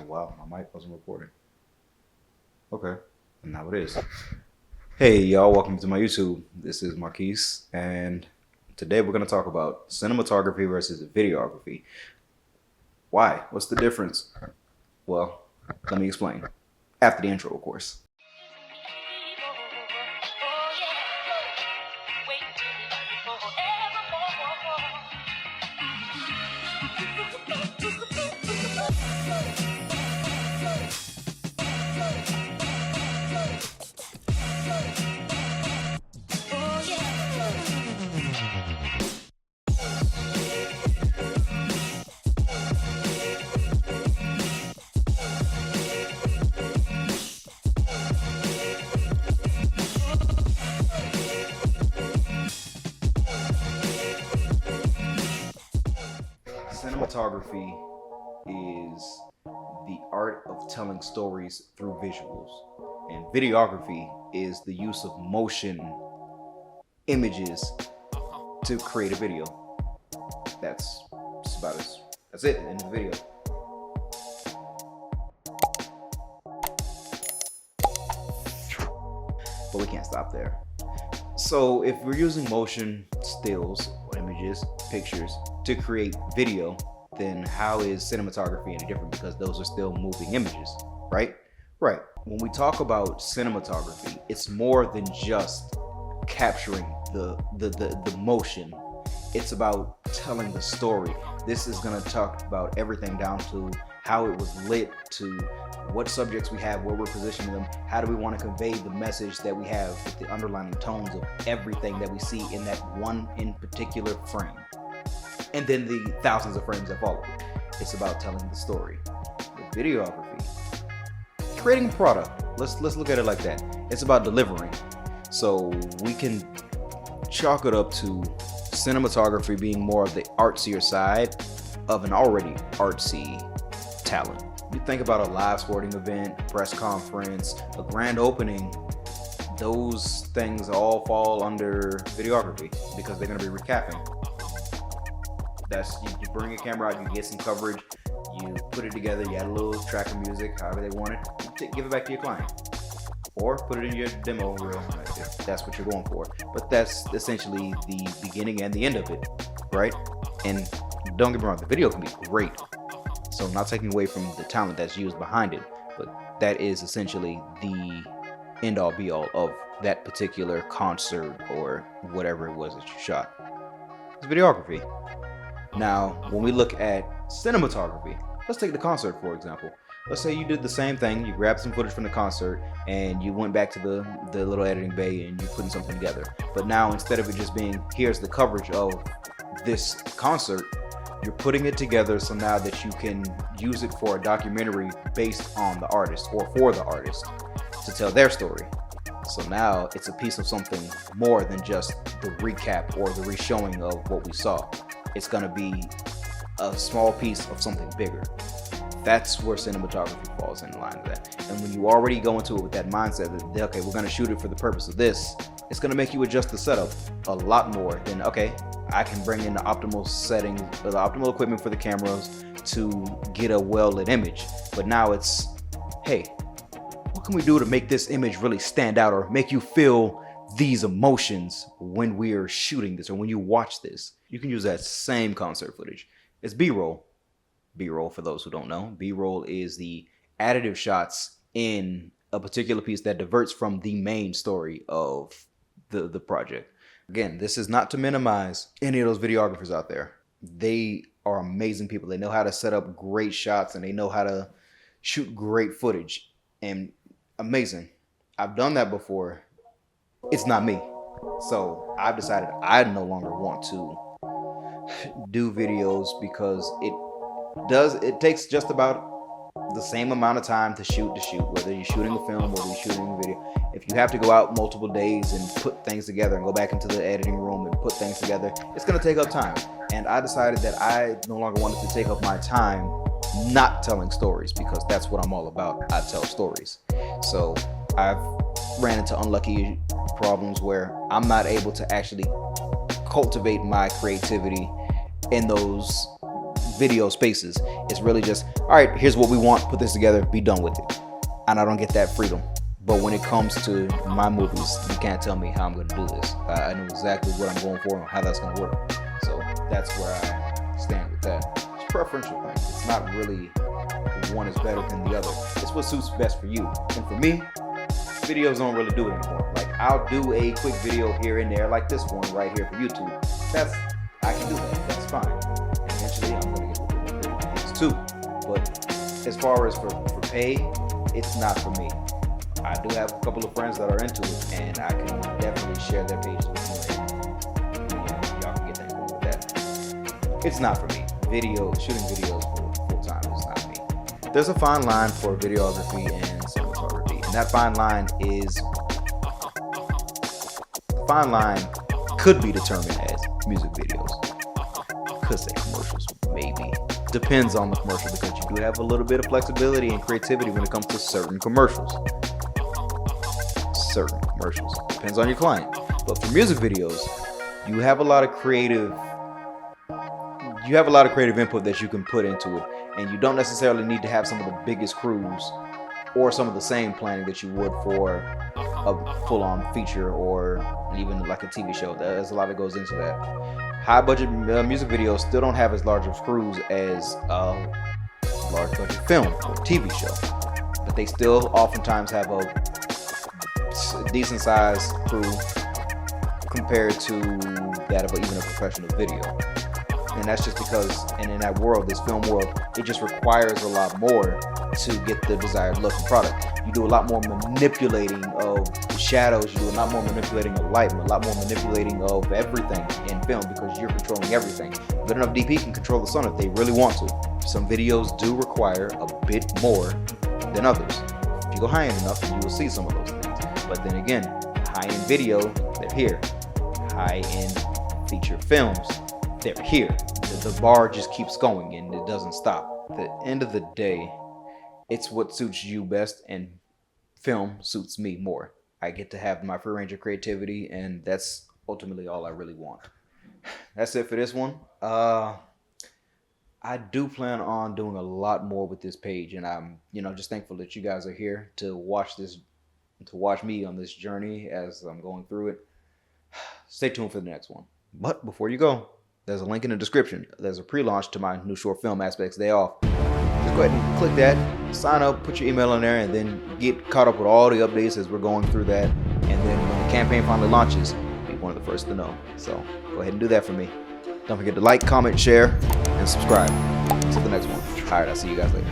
Wow, my mic wasn't recording. Okay, and now it is. Hey y'all, welcome to my YouTube. This is Marquise, and today we're going to talk about cinematography versus videography. Why? What's the difference? Well, let me explain. After the intro, of course. Cinematography is the art of telling stories through visuals, and videography is the use of motion images to create a video. That's it in the video. But we can't stop there. So if we're using motion, stills, images, pictures to create video, then how is cinematography any different? Because those are still moving images, right? Right. When we talk about cinematography, it's more than just capturing the motion. It's about telling the story. This is going to talk about everything down to how it was lit, to what subjects we have, where we're positioning them, how do we want to convey the message that we have with the underlying tones of everything that we see in that one in particular frame, and then the thousands of frames that follow. It's about telling the story. With videography, creating a product, let's look at it like that. It's about delivering. So we can chalk it up to cinematography being more of the artsier side of an already artsy talent. You think about a live sporting event, press conference, a grand opening, those things all fall under videography because they're going to be recapping. That's you bring your camera out, you get some coverage, you put it together, you add a little track of music, however they want it, give it back to your client. Or put it in your demo reel if that's what you're going for. But that's essentially the beginning and the end of it, right? And don't get me wrong, the video can be great. So I'm not taking away from the talent that's used behind it, but that is essentially the end all be all of that particular concert or whatever it was that you shot. It's videography. Now, when we look at cinematography, let's take the concert for example. Let's say you did the same thing, you grabbed some footage from the concert and you went back to the little editing bay and you're putting something together. But now instead of it just being, here's the coverage of this concert, you're putting it together so now that you can use it for a documentary based on the artist or for the artist to tell their story. So now it's a piece of something more than just the recap or the reshowing of what we saw. It's gonna be a small piece of something bigger. That's where cinematography falls in line with that. And when you already go into it with that mindset that, okay, we're gonna shoot it for the purpose of this, it's gonna make you adjust the setup a lot more than, okay, I can bring in the optimal settings, the optimal equipment for the cameras to get a well-lit image. But now it's, hey, what can we do to make this image really stand out or make you feel these emotions when we're shooting this or when you watch this? You can use that same concert footage. It's B-roll. B-roll, for those who don't know, B-roll is the additive shots in a particular piece that diverts from the main story of the project. Again, this is not to minimize any of those videographers out there. They are amazing people. They know how to set up great shots and they know how to shoot great footage, and amazing. I've done that before. It's not me. So I've decided I no longer want to do videos because it takes just about the same amount of time to shoot, whether you're shooting a film, whether you're shooting a video. If you have to go out multiple days and put things together and go back into the editing room and put things together, it's going to take up time. And I decided that I no longer wanted to take up my time not telling stories, because that's what I'm all about. I tell stories. So I've ran into unlucky problems where I'm not able to actually cultivate my creativity in those video spaces. It's really just, all right, here's what we want, put this together, be done with it. And I don't get that freedom. But when it comes to my movies, you can't tell me how I'm going to do this. I know exactly what I'm going for and how that's going to work. So that's where I stand with that. It's a preferential thing. It's not really one is better than the other. It's what suits best for you. And for me, videos don't really do it anymore. Like, I'll do a quick video here and there, like this one right here for YouTube. I can do that. That's fine. And eventually, I'm going to get a little bit more too. But as far as for pay, it's not for me. I do have a couple of friends that are into it, and I can definitely share their pages with you, and y'all can get that going with that. It's not for me. Shooting videos for full time is not me. There's a fine line for videography and cinematography, and that fine line could be determined as music videos. Could say commercials, maybe. Depends on the commercial, because you do have a little bit of flexibility and creativity when it comes to certain commercials. Depends on your client. But for music videos, you have a lot of creative input that you can put into it, and you don't necessarily need to have some of the biggest crews or some of the same planning that you would for a full-on feature or even like a TV show. There's a lot that goes into that. High-budget music videos still don't have as large of crews as a large-budget film or TV show, but they still oftentimes have a decent sized crew compared to that of even a professional video. And that's just because, and in that world, this film world, it just requires a lot more to get the desired look and product. You do a lot more manipulating of the shadows, you do a lot more manipulating of light, a lot more manipulating of everything in film, because you're controlling everything. A good enough DP can control the sun if they really want to. Some videos do require a bit more than others. If you go high end enough, you will see some of those things. But then again, high-end video, they're here. High-end feature films, they're here. The bar just keeps going and it doesn't stop. At the end of the day, it's what suits you best, and film suits me more. I get to have my free range of creativity, and that's ultimately all I really want. That's it for this one. I do plan on doing a lot more with this page, and I'm just thankful that you guys are here to watch me on this journey as I'm going through it. Stay tuned for the next one. But before you go, there's a link in the description. There's a pre-launch to my new short film, Aspects Day Off. Just go ahead and click that, sign up, put your email in there, and then get caught up with all the updates as we're going through that. And then when the campaign finally launches, be one of the first to know. So go ahead and do that for me. Don't forget to like, comment, share, and subscribe. Until the next one. All right, I'll see you guys later.